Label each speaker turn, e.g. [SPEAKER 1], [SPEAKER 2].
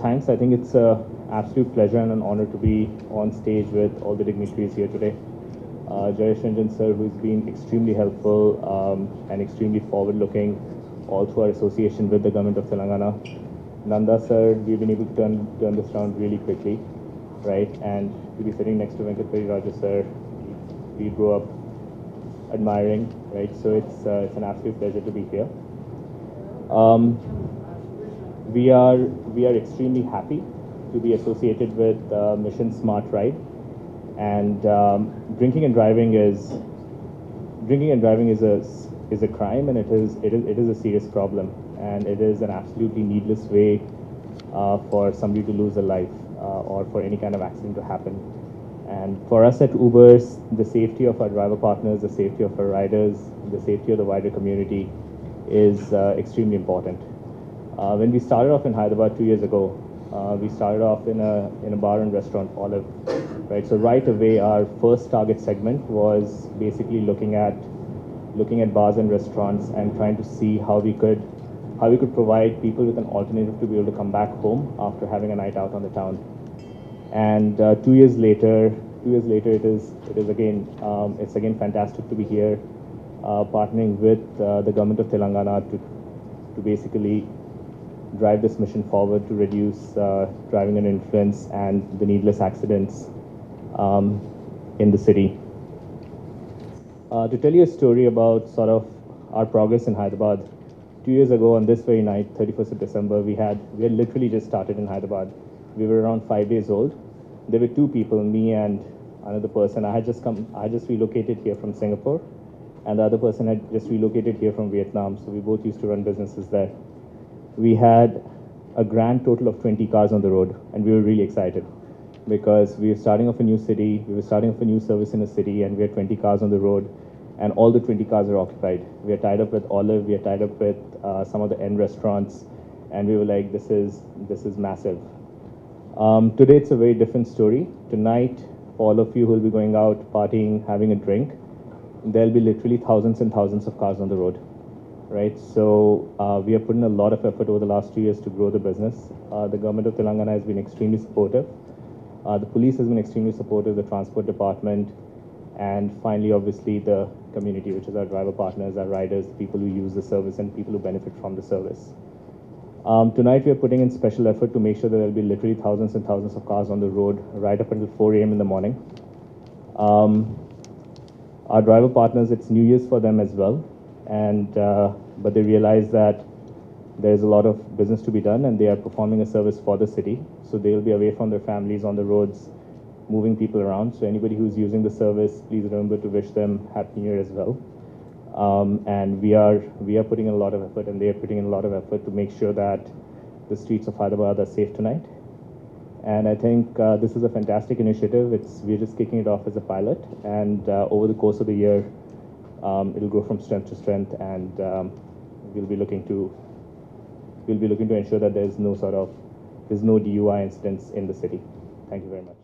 [SPEAKER 1] thanks. I think it's an absolute pleasure and an honor to be on stage with all the dignitaries here today. Jayesh Ranjan sir, who's been extremely helpful and extremely forward-looking all through our association with the government of Telangana. Nanda sir, we've been able to turn this around really quickly, right? And to be sitting next to Venkatpuri Raju sir, we grew up admiring, right? So it's an absolute pleasure to be here. We are extremely happy to be associated with Mission Smart Ride, and drinking and driving is a crime, and it is a serious problem, and it is an absolutely needless way for somebody to lose a life or for any kind of accident to happen. And for us at Ubers, the safety of our driver partners, the safety of our riders, the safety of the wider community is extremely important. When we started off in Hyderabad 2 years ago, we started off in a bar and restaurant, Olive, right? So right away, our first target segment was basically looking at bars and restaurants and trying to see how we could provide people with an alternative to be able to come back home after having a night out on the town. And 2 years later, it is again it's again fantastic to be here, partnering with the government of Telangana to basically drive this mission forward to reduce driving under influence and the needless accidents in the city. To tell you a story about sort of our progress in Hyderabad, 2 years ago on this very night, 31st of December, we had literally just started in Hyderabad. We were around 5 days old. There were two people, me and another person. I just relocated here from Singapore, and the other person had just relocated here from Vietnam. So we both used to run businesses there. We had a grand total of 20 cars on the road, and we were really excited because we were starting off a new city, we were starting off a new service in a city, and we had 20 cars on the road, and all the 20 cars are occupied. We are tied up with Olive, we are tied up with some of the end restaurants, and we were like, this is massive. Today it's a very different story. Tonight, for all of you who will be going out, partying, having a drink, there'll be literally thousands and thousands of cars on the road, right? So we have put in a lot of effort over the last 2 years to grow the business. The government of Telangana has been extremely supportive. The police has been extremely supportive, the transport department, and finally, obviously, the community, which is our driver partners, our riders, people who use the service, and people who benefit from the service. Tonight, we are putting in special effort to make sure that there will be literally thousands and thousands of cars on the road right up until 4 a.m. in the morning. Our driver partners, it's New Year's for them as well, and but they realize that there's a lot of business to be done, and they are performing a service for the city, so they will be away from their families on the roads, moving people around. So anybody who's using the service, please remember to wish them Happy New Year as well. And we are putting in a lot of effort, and they are putting in a lot of effort to make sure that the streets of Hyderabad are safe tonight. And I think this is a fantastic initiative. We're just kicking it off as a pilot, and over the course of the year, it'll grow from strength to strength, and we'll be looking to ensure that there's no DUI incidents in the city. Thank you very much.